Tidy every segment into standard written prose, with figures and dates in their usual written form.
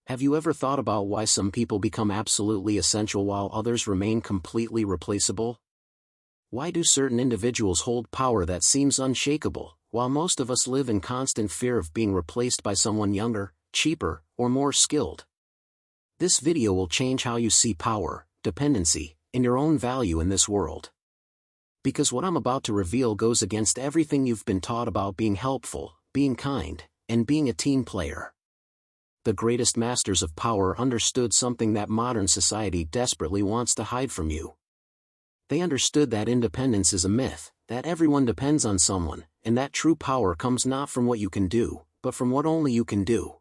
Have you ever thought about why some people become absolutely essential while others remain completely replaceable? Why do certain individuals hold power that seems unshakable, while most of us live in constant fear of being replaced by someone younger, cheaper, or more skilled? This video will change how you see power, dependency, and your own value in this world. Because what I'm about to reveal goes against everything you've been taught about being helpful, being kind, and being a team player. The greatest masters of power understood something that modern society desperately wants to hide from you. They understood that independence is a myth, that everyone depends on someone, and that true power comes not from what you can do, but from what only you can do.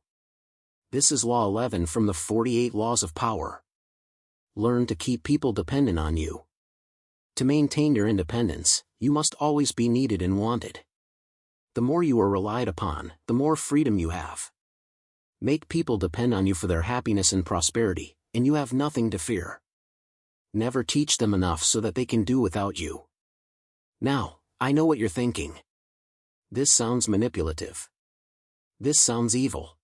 This is Law 11 from the 48 Laws of Power. Learn to keep people dependent on you. To maintain your independence, you must always be needed and wanted. The more you are relied upon, the more freedom you have. Make people depend on you for their happiness and prosperity, and you have nothing to fear. Never teach them enough so that they can do without you. Now, I know what you're thinking. This sounds manipulative. This sounds evil.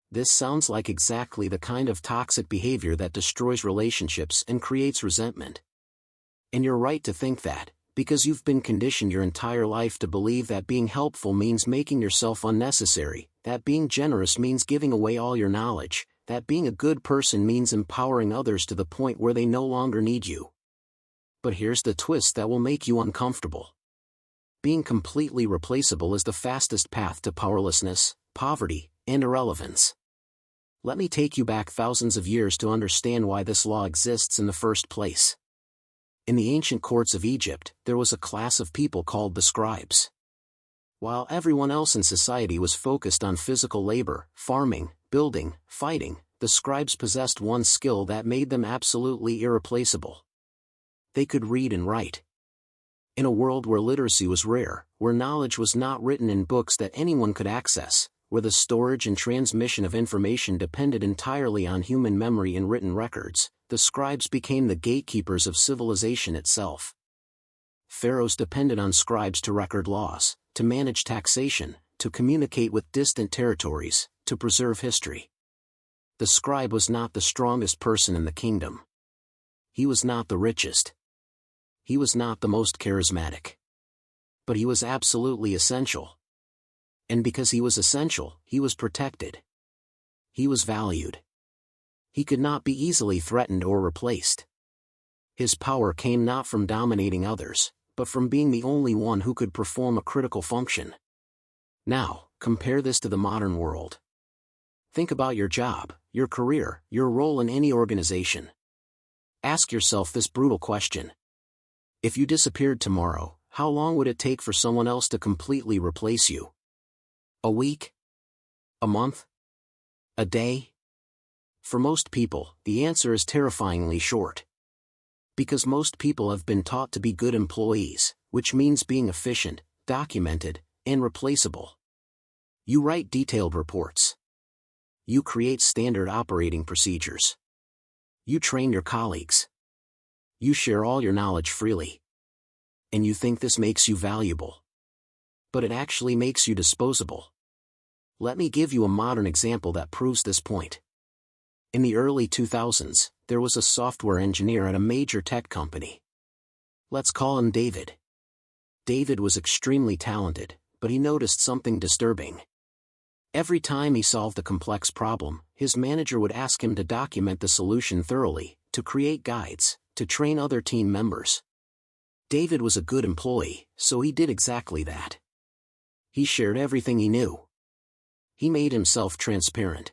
This sounds like exactly the kind of toxic behavior that destroys relationships and creates resentment. And you're right to think that, because you've been conditioned your entire life to believe that being helpful means making yourself unnecessary, that being generous means giving away all your knowledge, that being a good person means empowering others to the point where they no longer need you. But here's the twist that will make you uncomfortable. Being completely replaceable is the fastest path to powerlessness, poverty, and irrelevance. Let me take you back thousands of years to understand why this law exists in the first place. In the ancient courts of Egypt, there was a class of people called the scribes. While everyone else in society was focused on physical labor, farming, building, fighting, the scribes possessed one skill that made them absolutely irreplaceable. They could read and write. In a world where literacy was rare, where knowledge was not written in books that anyone could access, where the storage and transmission of information depended entirely on human memory and written records, the scribes became the gatekeepers of civilization itself. Pharaohs depended on scribes to record laws, to manage taxation, to communicate with distant territories, to preserve history. The scribe was not the strongest person in the kingdom. He was not the richest. He was not the most charismatic. But he was absolutely essential. And because he was essential, he was protected. He was valued. He could not be easily threatened or replaced. His power came not from dominating others, but from being the only one who could perform a critical function. Now, compare this to the modern world. Think about your job, your career, your role in any organization. Ask yourself this brutal question. If you disappeared tomorrow, how long would it take for someone else to completely replace you? A week? A month? A day? For most people, the answer is terrifyingly short. Because most people have been taught to be good employees, which means being efficient, documented, and replaceable. You write detailed reports. You create standard operating procedures. You train your colleagues. You share all your knowledge freely. And you think this makes you valuable. But it actually makes you disposable. Let me give you a modern example that proves this point. In the early 2000s, there was a software engineer at a major tech company. Let's call him David. David was extremely talented, but he noticed something disturbing. Every time he solved a complex problem, his manager would ask him to document the solution thoroughly, to create guides, to train other team members. David was a good employee, so he did exactly that. He shared everything he knew. He made himself transparent.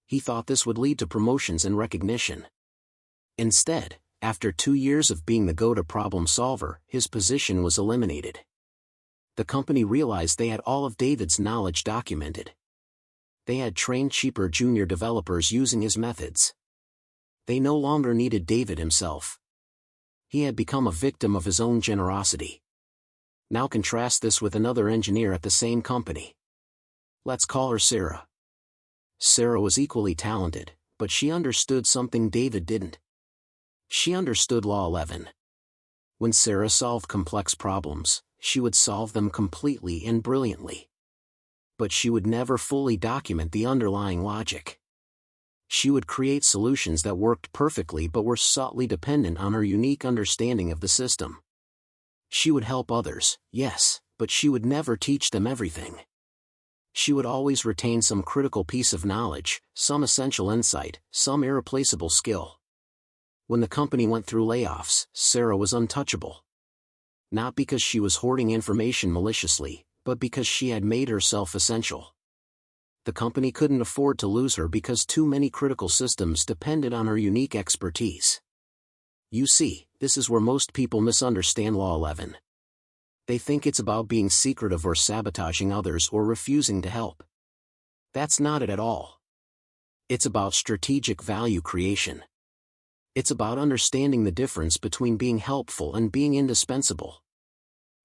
He thought this would lead to promotions and recognition. Instead, after 2 years of being the go-to problem solver, his position was eliminated. The company realized they had all of David's knowledge documented. They had trained cheaper junior developers using his methods. They no longer needed David himself. He had become a victim of his own generosity. Now contrast this with another engineer at the same company. Let's call her Sarah. Sarah was equally talented, but she understood something David didn't. She understood Law 11. When Sarah solved complex problems, she would solve them completely and brilliantly. But she would never fully document the underlying logic. She would create solutions that worked perfectly but were subtly dependent on her unique understanding of the system. She would help others, yes, but she would never teach them everything. She would always retain some critical piece of knowledge, some essential insight, some irreplaceable skill. When the company went through layoffs, Sarah was untouchable. Not because she was hoarding information maliciously, but because she had made herself essential. The company couldn't afford to lose her because too many critical systems depended on her unique expertise. You see, this is where most people misunderstand Law 11. They think it's about being secretive or sabotaging others or refusing to help. That's not it at all. It's about strategic value creation. It's about understanding the difference between being helpful and being indispensable.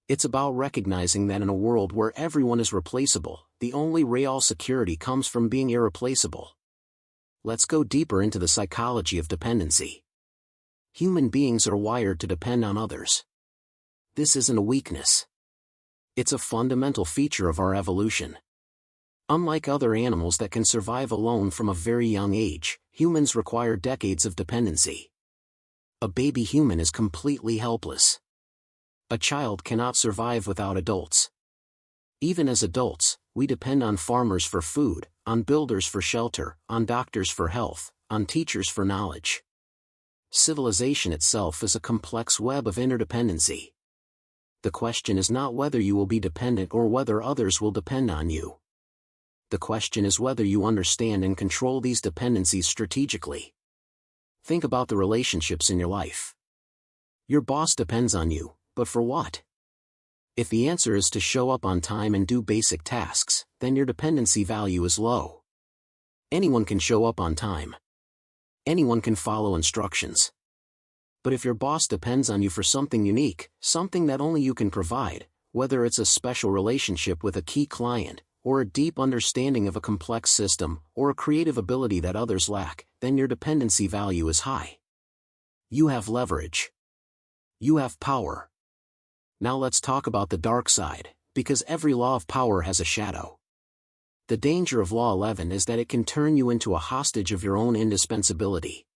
It's about recognizing that in a world where everyone is replaceable, the only real security comes from being irreplaceable. Let's go deeper into the psychology of dependency. Human beings are wired to depend on others. This isn't a weakness. It's a fundamental feature of our evolution. Unlike other animals that can survive alone from a very young age, humans require decades of dependency. A baby human is completely helpless. A child cannot survive without adults. Even as adults, we depend on farmers for food, on builders for shelter, on doctors for health, on teachers for knowledge. Civilization itself is a complex web of interdependency. The question is not whether you will be dependent or whether others will depend on you. The question is whether you understand and control these dependencies strategically. Think about the relationships in your life. Your boss depends on you, but for what? If the answer is to show up on time and do basic tasks, then your dependency value is low. Anyone can show up on time. Anyone can follow instructions. But if your boss depends on you for something unique, something that only you can provide, whether it's a special relationship with a key client, or a deep understanding of a complex system, or a creative ability that others lack, then your dependency value is high. You have leverage. You have power. Now let's talk about the dark side, because every law of power has a shadow. The danger of Law 11 is that it can turn you into a hostage of your own indispensability.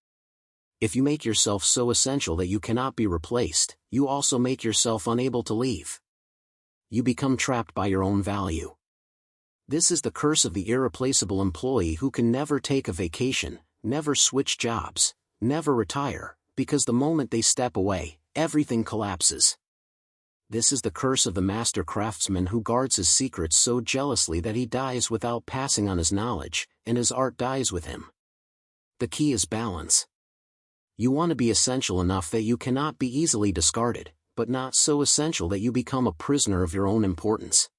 If you make yourself so essential that you cannot be replaced, you also make yourself unable to leave. You become trapped by your own value. This is the curse of the irreplaceable employee who can never take a vacation, never switch jobs, never retire, because the moment they step away, everything collapses. This is the curse of the master craftsman who guards his secrets so jealously that he dies without passing on his knowledge, and his art dies with him. The key is balance. You want to be essential enough that you cannot be easily discarded, but not so essential that you become a prisoner of your own importance.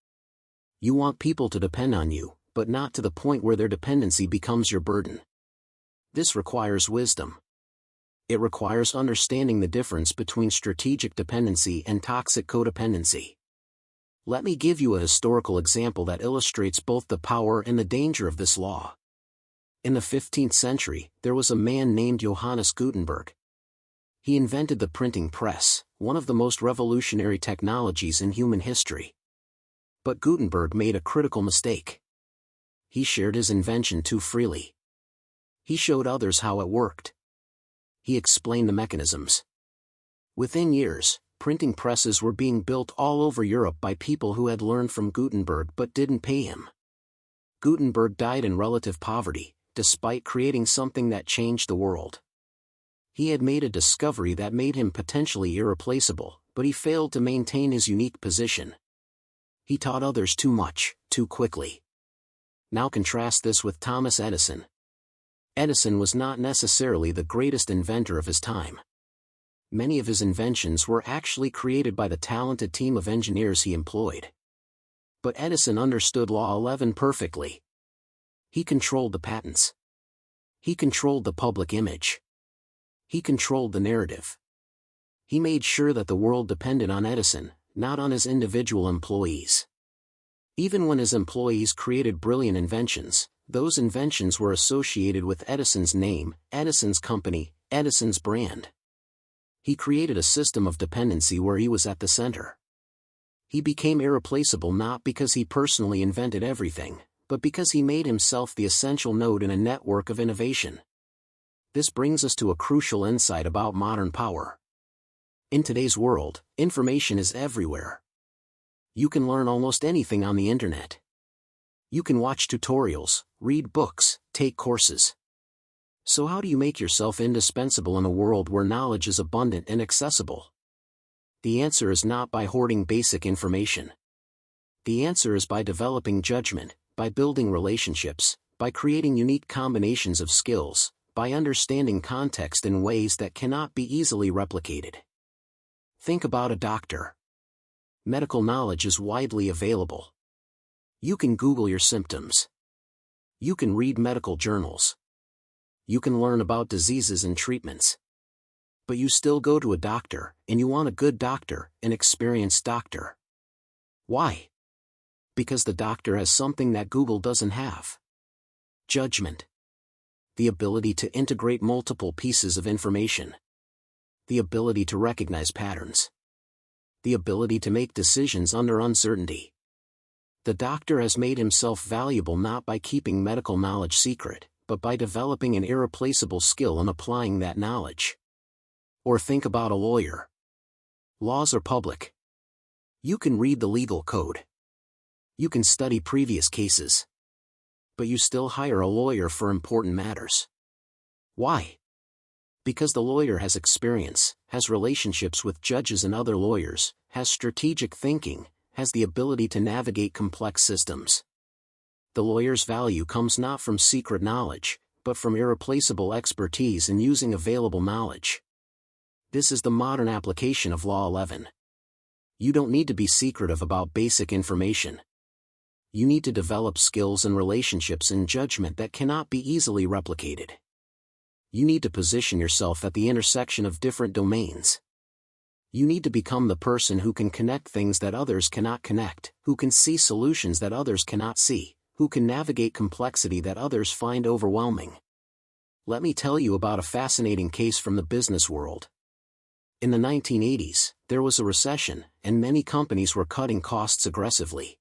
You want people to depend on you, but not to the point where their dependency becomes your burden. This requires wisdom. It requires understanding the difference between strategic dependency and toxic codependency. Let me give you a historical example that illustrates both the power and the danger of this law. In the 15th century, there was a man named Johannes Gutenberg. He invented the printing press, one of the most revolutionary technologies in human history. But Gutenberg made a critical mistake. He shared his invention too freely. He showed others how it worked. He explained the mechanisms. Within years, printing presses were being built all over Europe by people who had learned from Gutenberg but didn't pay him. Gutenberg died in relative poverty, despite creating something that changed the world. He had made a discovery that made him potentially irreplaceable, but he failed to maintain his unique position. He taught others too much, too quickly. Now contrast this with Thomas Edison. Edison was not necessarily the greatest inventor of his time. Many of his inventions were actually created by the talented team of engineers he employed. But Edison understood Law 11 perfectly. He controlled the patents. He controlled the public image. He controlled the narrative. He made sure that the world depended on Edison, not on his individual employees. Even when his employees created brilliant inventions, those inventions were associated with Edison's name, Edison's company, Edison's brand. He created a system of dependency where he was at the center. He became irreplaceable not because he personally invented everything, but because he made himself the essential node in a network of innovation. This brings us to a crucial insight about modern power. In today's world, information is everywhere. You can learn almost anything on the internet. You can watch tutorials, read books, take courses. So how do you make yourself indispensable in a world where knowledge is abundant and accessible? The answer is not by hoarding basic information. The answer is by developing judgment, by building relationships, by creating unique combinations of skills, by understanding context in ways that cannot be easily replicated. Think about a doctor. Medical knowledge is widely available. You can Google your symptoms. You can read medical journals. You can learn about diseases and treatments. But you still go to a doctor, and you want a good doctor, an experienced doctor. Why? Because the doctor has something that Google doesn't have. Judgment. The ability to integrate multiple pieces of information. The ability to recognize patterns. The ability to make decisions under uncertainty. The doctor has made himself valuable not by keeping medical knowledge secret, but by developing an irreplaceable skill in applying that knowledge. Or think about a lawyer. Laws are public. You can read the legal code. You can study previous cases. But you still hire a lawyer for important matters. Why? Because the lawyer has experience, has relationships with judges and other lawyers, has strategic thinking, has the ability to navigate complex systems. The lawyer's value comes not from secret knowledge, but from irreplaceable expertise in using available knowledge. This is the modern application of Law 11. You don't need to be secretive about basic information. You need to develop skills and relationships and judgment that cannot be easily replicated. You need to position yourself at the intersection of different domains. You need to become the person who can connect things that others cannot connect, who can see solutions that others cannot see, who can navigate complexity that others find overwhelming. Let me tell you about a fascinating case from the business world. In the 1980s, there was a recession, and many companies were cutting costs aggressively.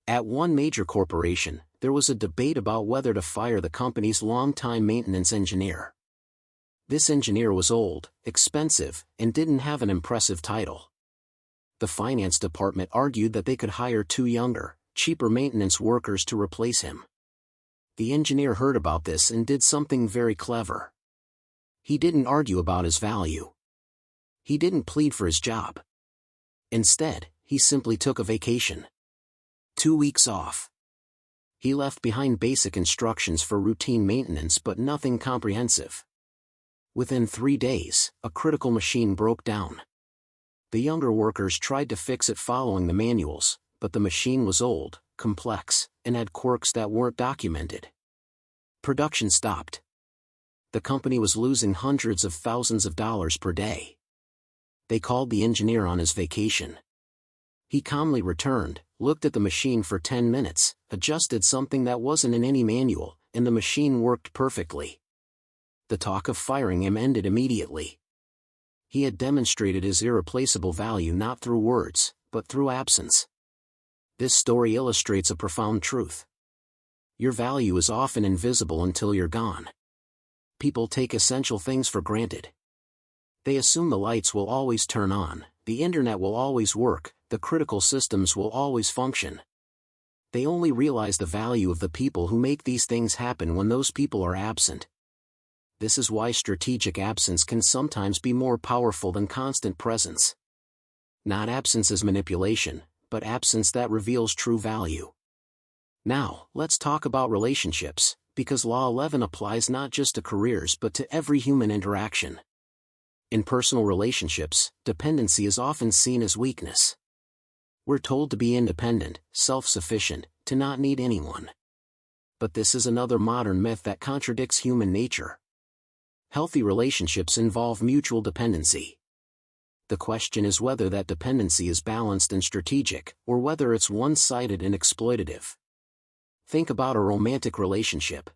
At one major corporation, there was a debate about whether to fire the company's longtime maintenance engineer. This engineer was old, expensive, and didn't have an impressive title. The finance department argued that they could hire two younger, cheaper maintenance workers to replace him. The engineer heard about this and did something very clever. He didn't argue about his value. He didn't plead for his job. Instead, he simply took a vacation. 2 weeks off. He left behind basic instructions for routine maintenance but nothing comprehensive. Within 3 days, a critical machine broke down. The younger workers tried to fix it following the manuals, but the machine was old, complex, and had quirks that weren't documented. Production stopped. The company was losing hundreds of thousands of dollars per day. They called the engineer on his vacation. He calmly returned, looked at the machine for 10 minutes, adjusted something that wasn't in any manual, and the machine worked perfectly. The talk of firing him ended immediately. He had demonstrated his irreplaceable value not through words, but through absence. This story illustrates a profound truth. Your value is often invisible until you're gone. People take essential things for granted. They assume the lights will always turn on, the internet will always work, the critical systems will always function. They only realize the value of the people who make these things happen when those people are absent. This is why strategic absence can sometimes be more powerful than constant presence. Not absence as manipulation, but absence that reveals true value. Now, let's talk about relationships, because Law 11 applies not just to careers but to every human interaction. In personal relationships, dependency is often seen as weakness. We're told to be independent, self-sufficient, to not need anyone. But this is another modern myth that contradicts human nature. Healthy relationships involve mutual dependency. The question is whether that dependency is balanced and strategic, or whether it's one-sided and exploitative. Think about a romantic relationship.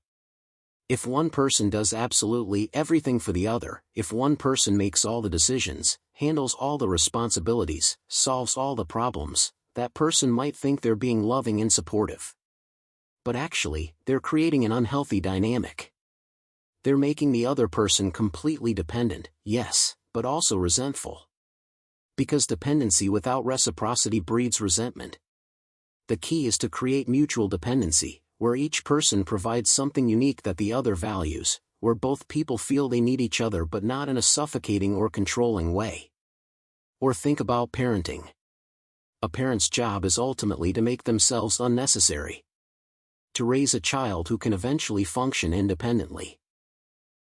If one person does absolutely everything for the other, if one person makes all the decisions, handles all the responsibilities, solves all the problems, that person might think they're being loving and supportive. But actually, they're creating an unhealthy dynamic. They're making the other person completely dependent, yes, but also resentful. Because dependency without reciprocity breeds resentment. The key is to create mutual dependency, where each person provides something unique that the other values, where both people feel they need each other but not in a suffocating or controlling way. Or think about parenting. A parent's job is ultimately to make themselves unnecessary. To raise a child who can eventually function independently.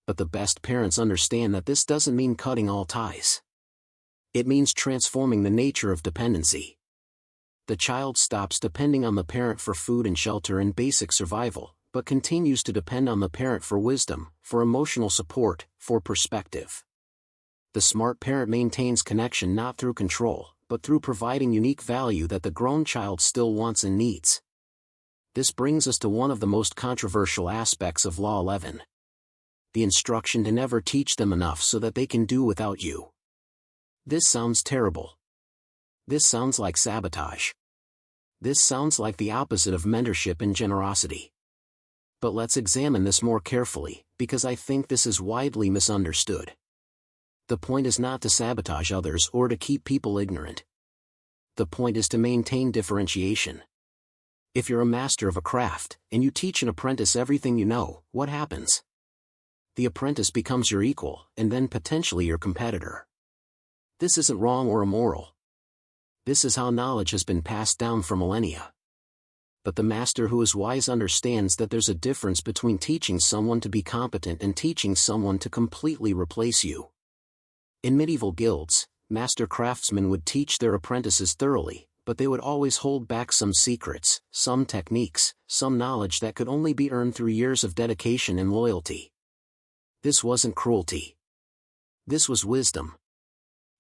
But the best parents understand that this doesn't mean cutting all ties. It means transforming the nature of dependency. The child stops depending on the parent for food and shelter and basic survival, but continues to depend on the parent for wisdom, for emotional support, for perspective. The smart parent maintains connection not through control, but through providing unique value that the grown child still wants and needs. This brings us to one of the most controversial aspects of Law 11. The instruction to never teach them enough so that they can do without you. This sounds terrible. This sounds like sabotage. This sounds like the opposite of mentorship and generosity. But let's examine this more carefully, because I think this is widely misunderstood. The point is not to sabotage others or to keep people ignorant. The point is to maintain differentiation. If you're a master of a craft, and you teach an apprentice everything you know, what happens? The apprentice becomes your equal, and then potentially your competitor. This isn't wrong or immoral. This is how knowledge has been passed down for millennia. But the master who is wise understands that there's a difference between teaching someone to be competent and teaching someone to completely replace you. In medieval guilds, master craftsmen would teach their apprentices thoroughly, but they would always hold back some secrets, some techniques, some knowledge that could only be earned through years of dedication and loyalty. This wasn't cruelty. This was wisdom.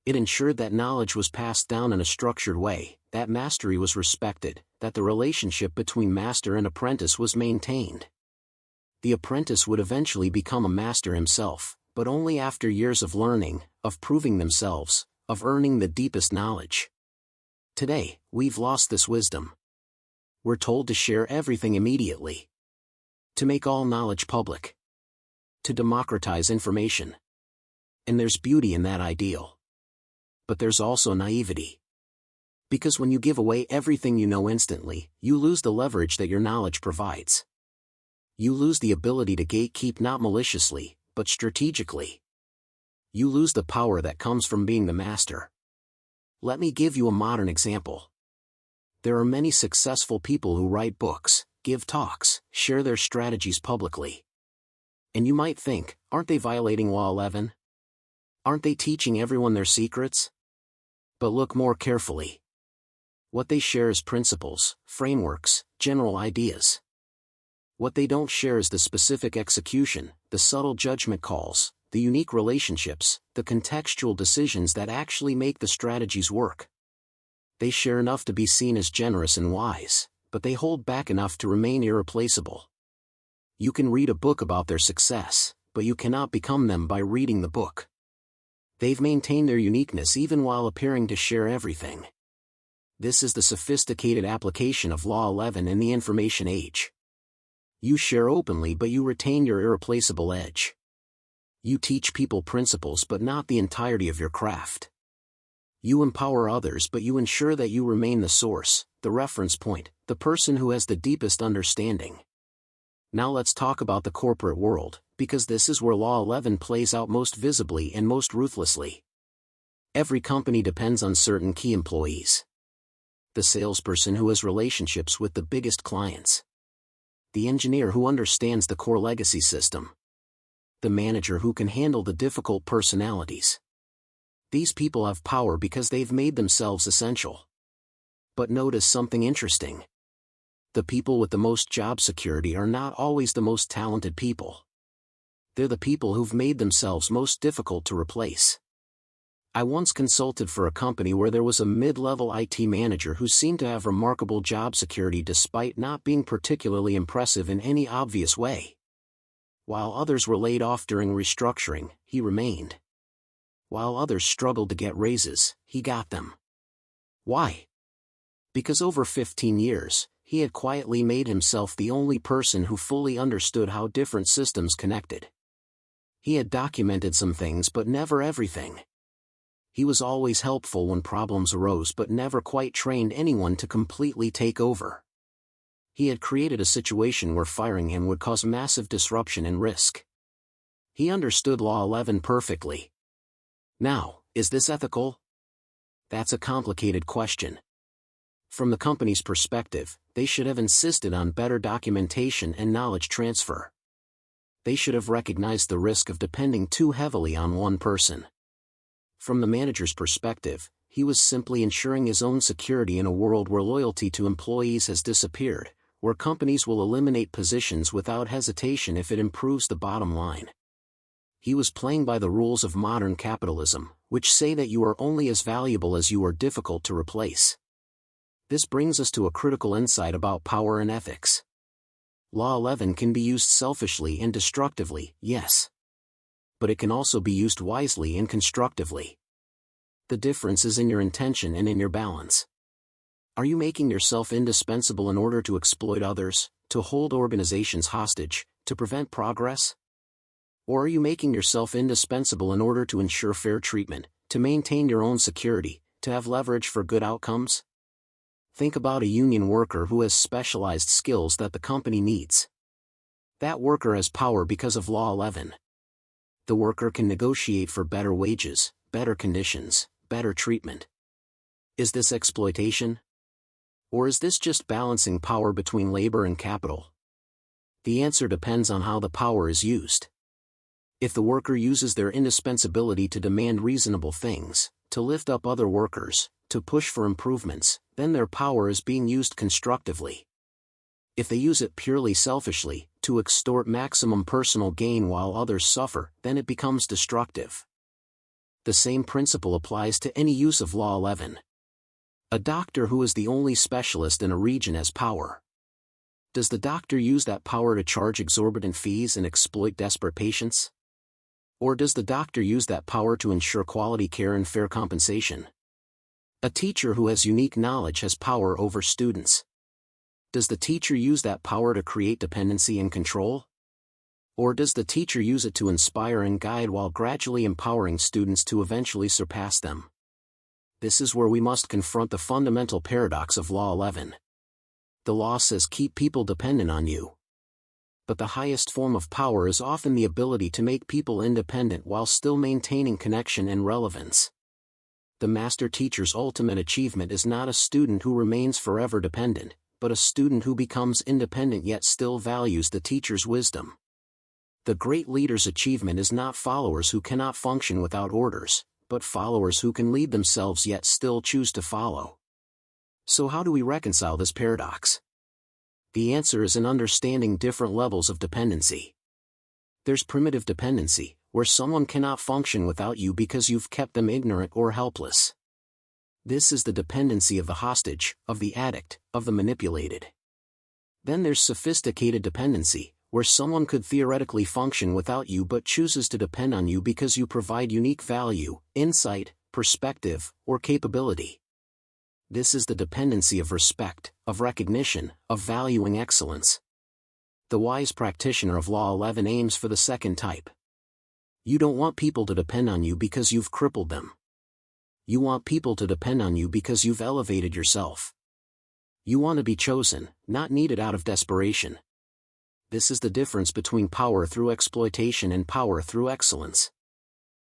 It ensured that knowledge was passed down in a structured way, that mastery was respected, that the relationship between master and apprentice was maintained. The apprentice would eventually become a master himself, but only after years of learning, of proving themselves, of earning the deepest knowledge. Today, we've lost this wisdom. We're told to share everything immediately. To make all knowledge public. To democratize information. And there's beauty in that ideal. But there's also naivety. Because when you give away everything you know instantly, you lose the leverage that your knowledge provides. You lose the ability to gatekeep not maliciously, but strategically. You lose the power that comes from being the master. Let me give you a modern example. There are many successful people who write books, give talks, share their strategies publicly. And you might think, aren't they violating Law 11? Aren't they teaching everyone their secrets? But look more carefully. What they share is principles, frameworks, general ideas. What they don't share is the specific execution, the subtle judgment calls, the unique relationships, the contextual decisions that actually make the strategies work. They share enough to be seen as generous and wise, but they hold back enough to remain irreplaceable. You can read a book about their success, but you cannot become them by reading the book. They've maintained their uniqueness even while appearing to share everything. This is the sophisticated application of Law 11 in the information age. You share openly but you retain your irreplaceable edge. You teach people principles but not the entirety of your craft. You empower others but you ensure that you remain the source, the reference point, the person who has the deepest understanding. Now let's talk about the corporate world, because this is where Law 11 plays out most visibly and most ruthlessly. Every company depends on certain key employees. The salesperson who has relationships with the biggest clients. The engineer who understands the core legacy system. The manager who can handle the difficult personalities. These people have power because they've made themselves essential. But notice something interesting. The people with the most job security are not always the most talented people. They're the people who've made themselves most difficult to replace. I once consulted for a company where there was a mid-level IT manager who seemed to have remarkable job security despite not being particularly impressive in any obvious way. While others were laid off during restructuring, he remained. While others struggled to get raises, he got them. Why? Because over 15 years, He had quietly made himself the only person who fully understood how different systems connected. He had documented some things but never everything. He was always helpful when problems arose but never quite trained anyone to completely take over. He had created a situation where firing him would cause massive disruption and risk. He understood Law 11 perfectly. Now, is this ethical? That's a complicated question. From the company's perspective, they should have insisted on better documentation and knowledge transfer. They should have recognized the risk of depending too heavily on one person. From the manager's perspective, he was simply ensuring his own security in a world where loyalty to employees has disappeared, where companies will eliminate positions without hesitation if it improves the bottom line. He was playing by the rules of modern capitalism, which say that you are only as valuable as you are difficult to replace. This brings us to a critical insight about power and ethics. Law 11 can be used selfishly and destructively, yes. But it can also be used wisely and constructively. The difference is in your intention and in your balance. Are you making yourself indispensable in order to exploit others, to hold organizations hostage, to prevent progress? Or are you making yourself indispensable in order to ensure fair treatment, to maintain your own security, to have leverage for good outcomes? Think about a union worker who has specialized skills that the company needs. That worker has power because of Law 11. The worker can negotiate for better wages, better conditions, better treatment. Is this exploitation? Or is this just balancing power between labor and capital? The answer depends on how the power is used. If the worker uses their indispensability to demand reasonable things, to lift up other workers, to push for improvements, then their power is being used constructively. If they use it purely selfishly, to extort maximum personal gain while others suffer, then it becomes destructive. The same principle applies to any use of Law 11. A doctor who is the only specialist in a region has power. Does the doctor use that power to charge exorbitant fees and exploit desperate patients? Or does the doctor use that power to ensure quality care and fair compensation? A teacher who has unique knowledge has power over students. Does the teacher use that power to create dependency and control? Or does the teacher use it to inspire and guide while gradually empowering students to eventually surpass them? This is where we must confront the fundamental paradox of Law 11. The law says keep people dependent on you. But the highest form of power is often the ability to make people independent while still maintaining connection and relevance. The master teacher's ultimate achievement is not a student who remains forever dependent, but a student who becomes independent yet still values the teacher's wisdom. The great leader's achievement is not followers who cannot function without orders, but followers who can lead themselves yet still choose to follow. So how do we reconcile this paradox? The answer is in understanding different levels of dependency. There's primitive dependency, where someone cannot function without you because you've kept them ignorant or helpless. This is the dependency of the hostage, of the addict, of the manipulated. Then there's sophisticated dependency, where someone could theoretically function without you but chooses to depend on you because you provide unique value, insight, perspective, or capability. This is the dependency of respect, of recognition, of valuing excellence. The wise practitioner of Law 11 aims for the second type. You don't want people to depend on you because you've crippled them. You want people to depend on you because you've elevated yourself. You want to be chosen, not needed out of desperation. This is the difference between power through exploitation and power through excellence.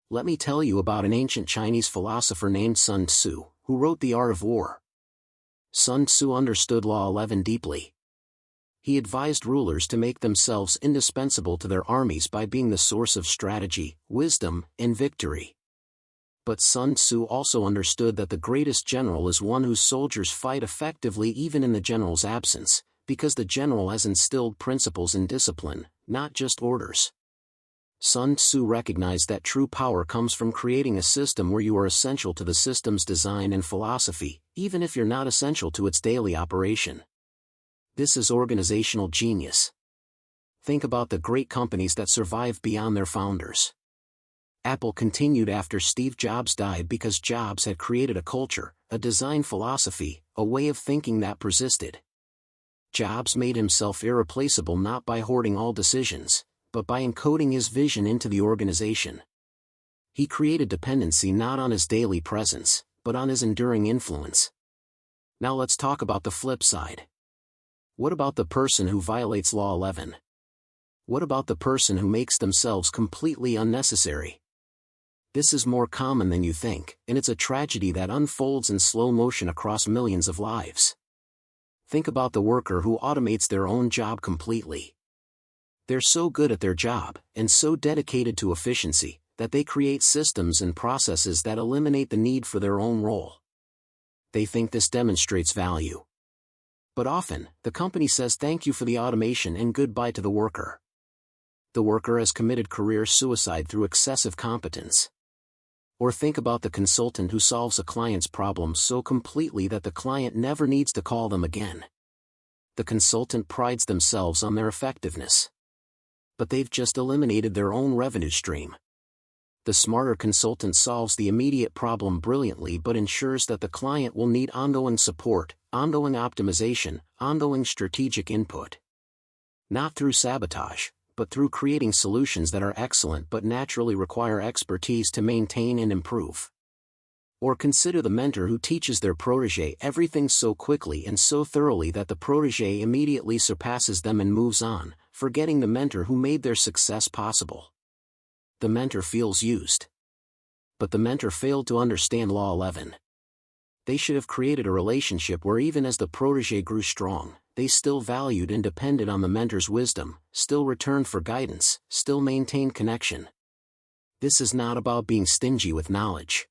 Let me tell you about an ancient Chinese philosopher named Sun Tzu, who wrote The Art of War. Sun Tzu understood Law 11 deeply. He advised rulers to make themselves indispensable to their armies by being the source of strategy, wisdom, and victory. But Sun Tzu also understood that the greatest general is one whose soldiers fight effectively even in the general's absence, because the general has instilled principles and discipline, not just orders. Sun Tzu recognized that true power comes from creating a system where you are essential to the system's design and philosophy, even if you're not essential to its daily operation. This is organizational genius. Think about the great companies that survive beyond their founders. Apple continued after Steve Jobs died because Jobs had created a culture, a design philosophy, a way of thinking that persisted. Jobs made himself irreplaceable not by hoarding all decisions, but by encoding his vision into the organization. He created dependency not on his daily presence, but on his enduring influence. Now let's talk about the flip side. What about the person who violates Law 11? What about the person who makes themselves completely unnecessary? This is more common than you think, and it's a tragedy that unfolds in slow motion across millions of lives. Think about the worker who automates their own job completely. They're so good at their job, and so dedicated to efficiency, that they create systems and processes that eliminate the need for their own role. They think this demonstrates value. But often, the company says thank you for the automation and goodbye to the worker. The worker has committed career suicide through excessive competence. Or think about the consultant who solves a client's problem so completely that the client never needs to call them again. The consultant prides themselves on their effectiveness. But they've just eliminated their own revenue stream. The smarter consultant solves the immediate problem brilliantly but ensures that the client will need ongoing support, ongoing optimization, ongoing strategic input. Not through sabotage, but through creating solutions that are excellent but naturally require expertise to maintain and improve. Or consider the mentor who teaches their protege everything so quickly and so thoroughly that the protege immediately surpasses them and moves on, forgetting the mentor who made their success possible. The mentor feels used. But the mentor failed to understand Law 11. They should have created a relationship where even as the protege grew strong, they still valued and depended on the mentor's wisdom, still returned for guidance, still maintained connection. This is not about being stingy with knowledge.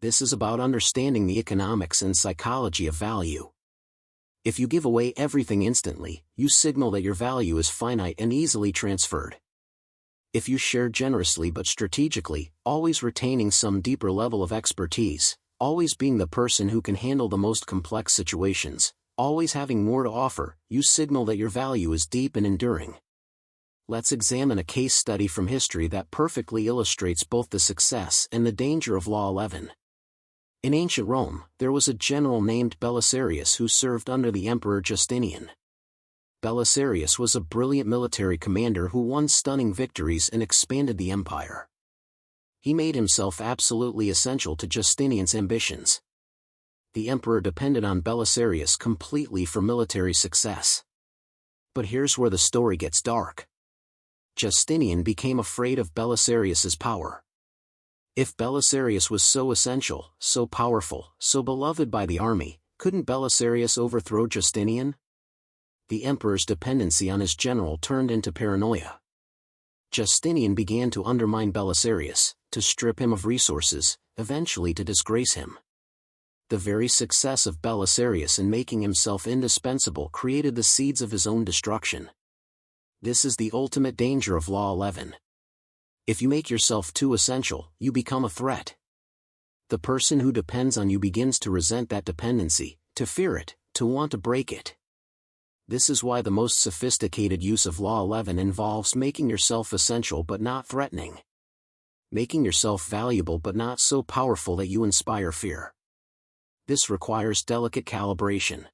This is about understanding the economics and psychology of value. If you give away everything instantly, you signal that your value is finite and easily transferred. If you share generously but strategically, always retaining some deeper level of expertise, always being the person who can handle the most complex situations, always having more to offer, you signal that your value is deep and enduring. Let's examine a case study from history that perfectly illustrates both the success and the danger of Law 11. In ancient Rome, there was a general named Belisarius who served under the Emperor Justinian. Belisarius was a brilliant military commander who won stunning victories and expanded the empire. He made himself absolutely essential to Justinian's ambitions. The emperor depended on Belisarius completely for military success. But here's where the story gets dark. Justinian became afraid of Belisarius's power. If Belisarius was so essential, so powerful, so beloved by the army, couldn't Belisarius overthrow Justinian? The emperor's dependency on his general turned into paranoia. Justinian began to undermine Belisarius, to strip him of resources, eventually to disgrace him. The very success of Belisarius in making himself indispensable created the seeds of his own destruction. This is the ultimate danger of Law 11. If you make yourself too essential, you become a threat. The person who depends on you begins to resent that dependency, to fear it, to want to break it. This is why the most sophisticated use of Law 11 involves making yourself essential but not threatening. Making yourself valuable but not so powerful that you inspire fear. This requires delicate calibration.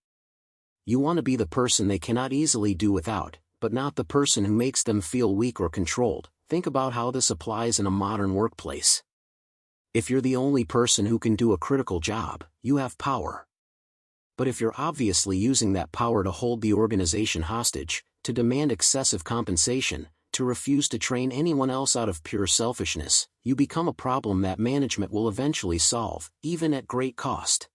You want to be the person they cannot easily do without, but not the person who makes them feel weak or controlled. Think about how this applies in a modern workplace. If you're the only person who can do a critical job, you have power. But if you're obviously using that power to hold the organization hostage, to demand excessive compensation, to refuse to train anyone else out of pure selfishness, you become a problem that management will eventually solve, even at great cost.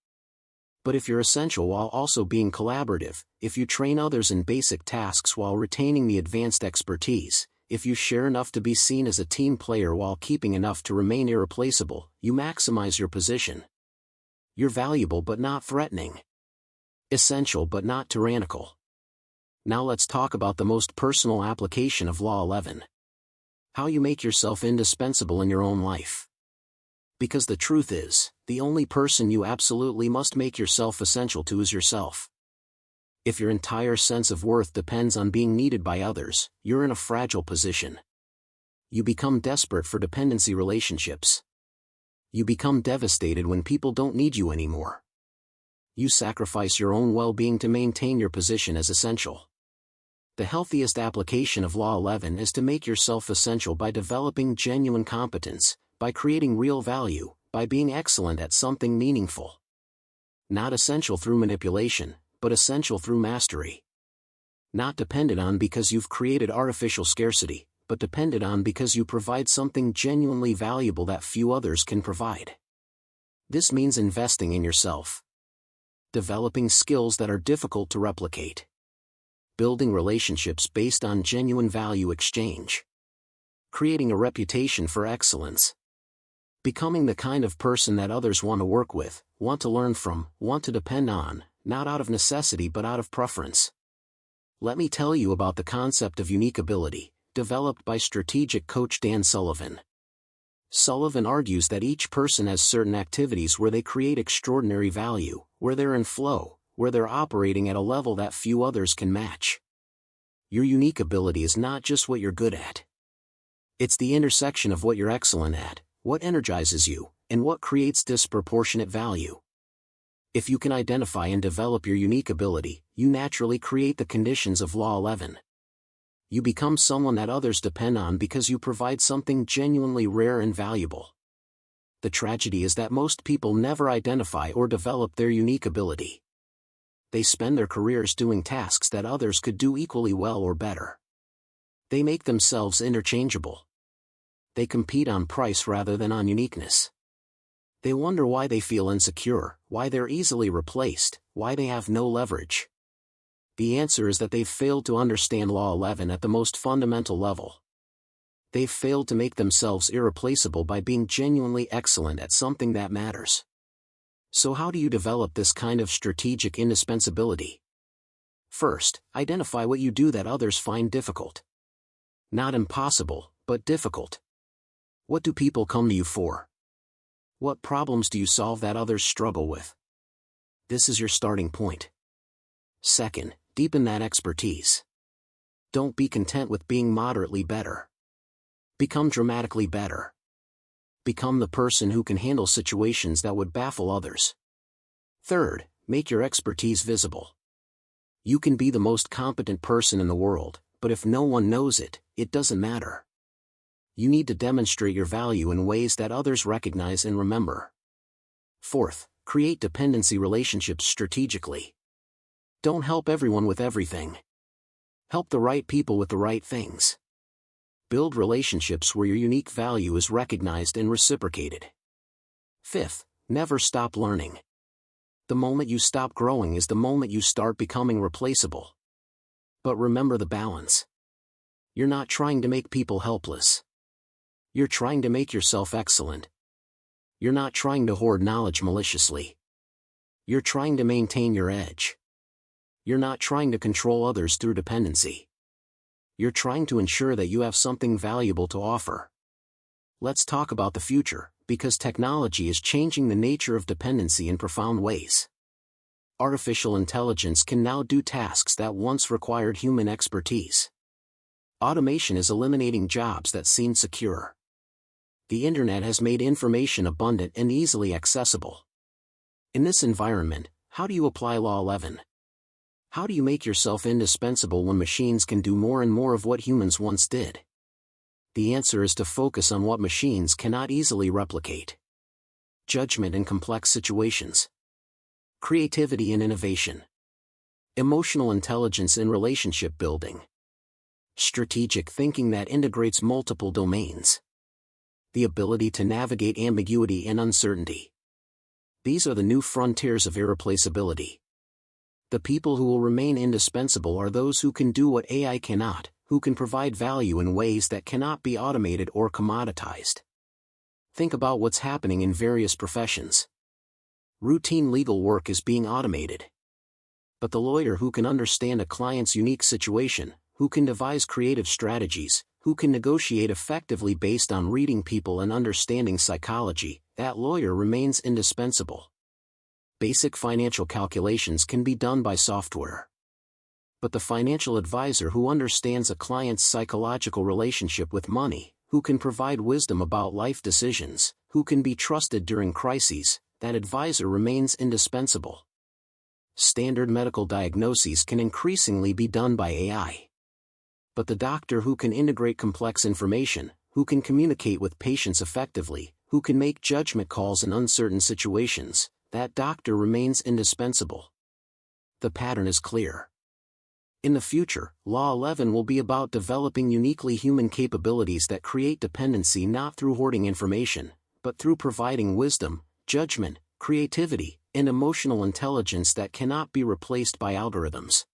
But if you're essential while also being collaborative, if you train others in basic tasks while retaining the advanced expertise, if you share enough to be seen as a team player while keeping enough to remain irreplaceable, you maximize your position. You're valuable but not threatening. Essential but not tyrannical. Now let's talk about the most personal application of Law 11. How you make yourself indispensable in your own life. Because the truth is, the only person you absolutely must make yourself essential to is yourself. If your entire sense of worth depends on being needed by others, you're in a fragile position. You become desperate for dependency relationships. You become devastated when people don't need you anymore. You sacrifice your own well-being to maintain your position as essential. The healthiest application of Law 11 is to make yourself essential by developing genuine competence, by creating real value, by being excellent at something meaningful. Not essential through manipulation, but essential through mastery. Not dependent on because you've created artificial scarcity, but dependent on because you provide something genuinely valuable that few others can provide. This means investing in yourself. Developing skills that are difficult to replicate. Building relationships based on genuine value exchange. Creating a reputation for excellence. Becoming the kind of person that others want to work with, want to learn from, want to depend on, not out of necessity but out of preference. Let me tell you about the concept of unique ability, developed by strategic coach Dan Sullivan. Sullivan argues that each person has certain activities where they create extraordinary value, where they're in flow, where they're operating at a level that few others can match. Your unique ability is not just what you're good at. It's the intersection of what you're excellent at, what energizes you, and what creates disproportionate value. If you can identify and develop your unique ability, you naturally create the conditions of Law 11. You become someone that others depend on because you provide something genuinely rare and valuable. The tragedy is that most people never identify or develop their unique ability. They spend their careers doing tasks that others could do equally well or better. They make themselves interchangeable. They compete on price rather than on uniqueness. They wonder why they feel insecure, why they're easily replaced, why they have no leverage. The answer is that they've failed to understand Law 11 at the most fundamental level. They've failed to make themselves irreplaceable by being genuinely excellent at something that matters. So how do you develop this kind of strategic indispensability? First, identify what you do that others find difficult. Not impossible, but difficult. What do people come to you for? What problems do you solve that others struggle with? This is your starting point. Second, deepen that expertise. Don't be content with being moderately better. Become dramatically better. Become the person who can handle situations that would baffle others. Third, make your expertise visible. You can be the most competent person in the world, but if no one knows it, it doesn't matter. You need to demonstrate your value in ways that others recognize and remember. Fourth, create dependency relationships strategically. Don't help everyone with everything. Help the right people with the right things. Build relationships where your unique value is recognized and reciprocated. Fifth, never stop learning. The moment you stop growing is the moment you start becoming replaceable. But remember the balance. You're not trying to make people helpless. You're trying to make yourself excellent. You're not trying to hoard knowledge maliciously. You're trying to maintain your edge. You're not trying to control others through dependency. You're trying to ensure that you have something valuable to offer. Let's talk about the future, because technology is changing the nature of dependency in profound ways. Artificial intelligence can now do tasks that once required human expertise. Automation is eliminating jobs that seemed secure. The internet has made information abundant and easily accessible. In this environment, how do you apply Law 11? How do you make yourself indispensable when machines can do more and more of what humans once did? The answer is to focus on what machines cannot easily replicate. Judgment in complex situations. Creativity and innovation. Emotional intelligence in relationship building. Strategic thinking that integrates multiple domains. The ability to navigate ambiguity and uncertainty. These are the new frontiers of irreplaceability. The people who will remain indispensable are those who can do what AI cannot, who can provide value in ways that cannot be automated or commoditized. Think about what's happening in various professions. Routine legal work is being automated. But the lawyer who can understand a client's unique situation, who can devise creative strategies, who can negotiate effectively based on reading people and understanding psychology, that lawyer remains indispensable. Basic financial calculations can be done by software. But the financial advisor who understands a client's psychological relationship with money, who can provide wisdom about life decisions, who can be trusted during crises, that advisor remains indispensable. Standard medical diagnoses can increasingly be done by AI. But the doctor who can integrate complex information, who can communicate with patients effectively, who can make judgment calls in uncertain situations, that doctor remains indispensable. The pattern is clear. In the future, Law 11 will be about developing uniquely human capabilities that create dependency not through hoarding information, but through providing wisdom, judgment, creativity, and emotional intelligence that cannot be replaced by algorithms.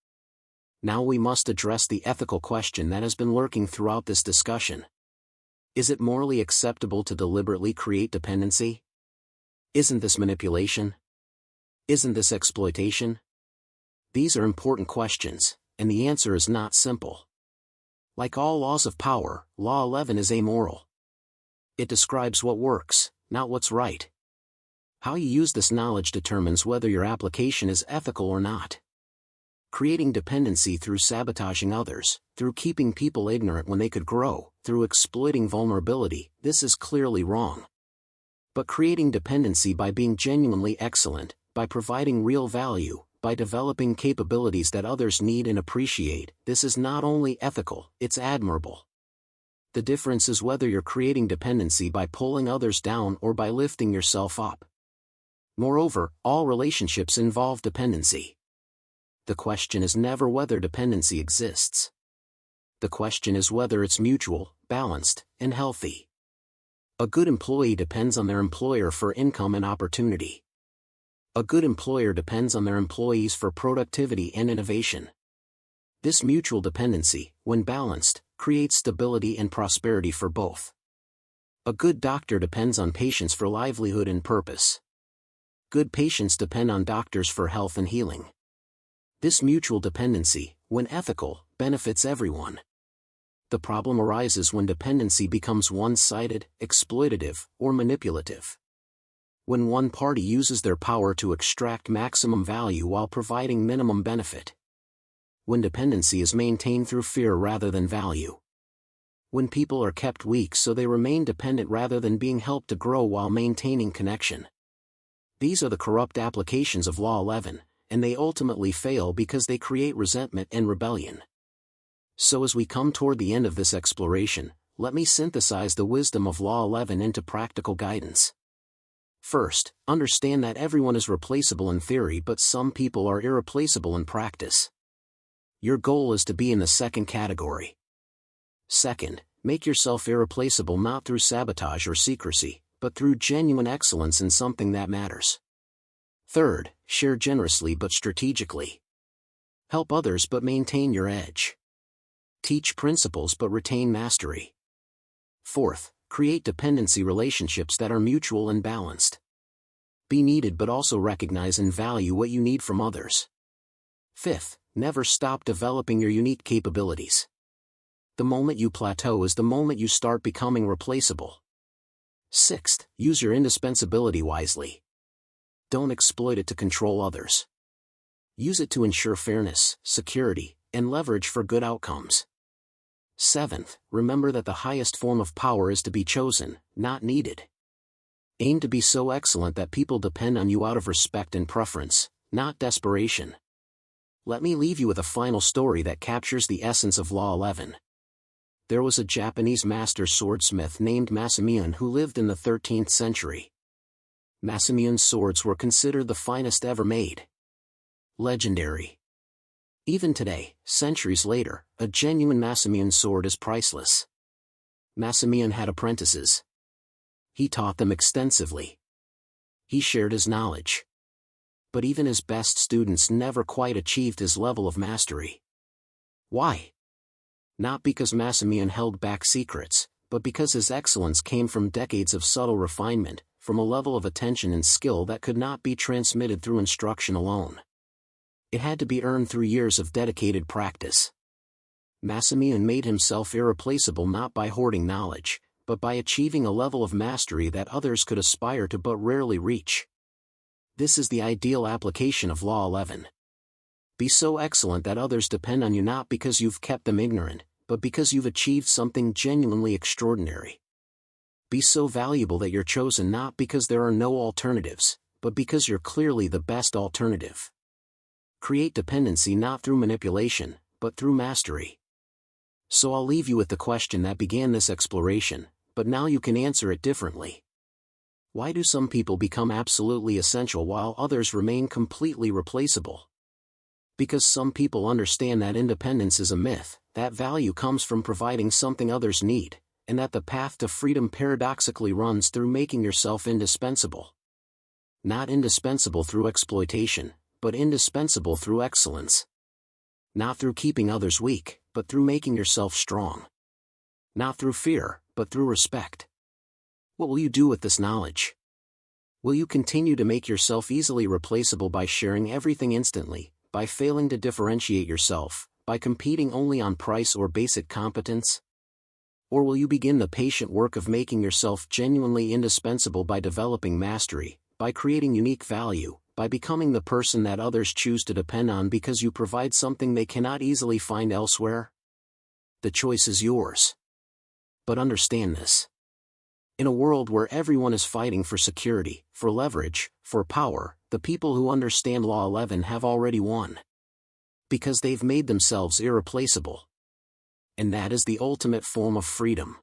Now we must address the ethical question that has been lurking throughout this discussion. Is it morally acceptable to deliberately create dependency? Isn't this manipulation? Isn't this exploitation? These are important questions, and the answer is not simple. Like all laws of power, Law 11 is amoral. It describes what works, not what's right. How you use this knowledge determines whether your application is ethical or not. Creating dependency through sabotaging others, through keeping people ignorant when they could grow, through exploiting vulnerability, this is clearly wrong. But creating dependency by being genuinely excellent, by providing real value, by developing capabilities that others need and appreciate, this is not only ethical, it's admirable. The difference is whether you're creating dependency by pulling others down or by lifting yourself up. Moreover, all relationships involve dependency. The question is never whether dependency exists. The question is whether it's mutual, balanced, and healthy. A good employee depends on their employer for income and opportunity. A good employer depends on their employees for productivity and innovation. This mutual dependency, when balanced, creates stability and prosperity for both. A good doctor depends on patients for livelihood and purpose. Good patients depend on doctors for health and healing. This mutual dependency, when ethical, benefits everyone. The problem arises when dependency becomes one-sided, exploitative, or manipulative. When one party uses their power to extract maximum value while providing minimum benefit. When dependency is maintained through fear rather than value. When people are kept weak so they remain dependent rather than being helped to grow while maintaining connection. These are the corrupt applications of Law 11, and they ultimately fail because they create resentment and rebellion. So as we come toward the end of this exploration, let me synthesize the wisdom of Law 11 into practical guidance. First, understand that everyone is replaceable in theory but some people are irreplaceable in practice. Your goal is to be in the second category. Second, make yourself irreplaceable not through sabotage or secrecy, but through genuine excellence in something that matters. Third, share generously but strategically. Help others but maintain your edge. Teach principles but retain mastery. Fourth, create dependency relationships that are mutual and balanced. Be needed but also recognize and value what you need from others. Fifth, never stop developing your unique capabilities. The moment you plateau is the moment you start becoming replaceable. Sixth, use your indispensability wisely. Don't exploit it to control others. Use it to ensure fairness, security, and leverage for good outcomes. Seventh, remember that the highest form of power is to be chosen, not needed. Aim to be so excellent that people depend on you out of respect and preference, not desperation. Let me leave you with a final story that captures the essence of Law 11. There was a Japanese master swordsmith named Masamiune who lived in the 13th century. Masamiune's swords were considered the finest ever made. Legendary. Even today, centuries later, a genuine Masamiune sword is priceless. Masamiune had apprentices. He taught them extensively. He shared his knowledge. But even his best students never quite achieved his level of mastery. Why? Not because Masamiune held back secrets, but because his excellence came from decades of subtle refinement, from a level of attention and skill that could not be transmitted through instruction alone. It had to be earned through years of dedicated practice. Masamiune made himself irreplaceable not by hoarding knowledge, but by achieving a level of mastery that others could aspire to but rarely reach. This is the ideal application of Law 11. Be so excellent that others depend on you not because you've kept them ignorant, but because you've achieved something genuinely extraordinary. Be so valuable that you're chosen not because there are no alternatives, but because you're clearly the best alternative. Create dependency not through manipulation, but through mastery. So I'll leave you with the question that began this exploration, but now you can answer it differently. Why do some people become absolutely essential while others remain completely replaceable? Because some people understand that independence is a myth, that value comes from providing something others need, and that the path to freedom paradoxically runs through making yourself indispensable. Not indispensable through exploitation, but indispensable through excellence. Not through keeping others weak, but through making yourself strong. Not through fear, but through respect. What will you do with this knowledge? Will you continue to make yourself easily replaceable by sharing everything instantly, by failing to differentiate yourself, by competing only on price or basic competence? Or will you begin the patient work of making yourself genuinely indispensable by developing mastery, by creating unique value, by becoming the person that others choose to depend on because you provide something they cannot easily find elsewhere? The choice is yours. But understand this. In a world where everyone is fighting for security, for leverage, for power, the people who understand Law 11 have already won. Because they've made themselves irreplaceable. And that is the ultimate form of freedom.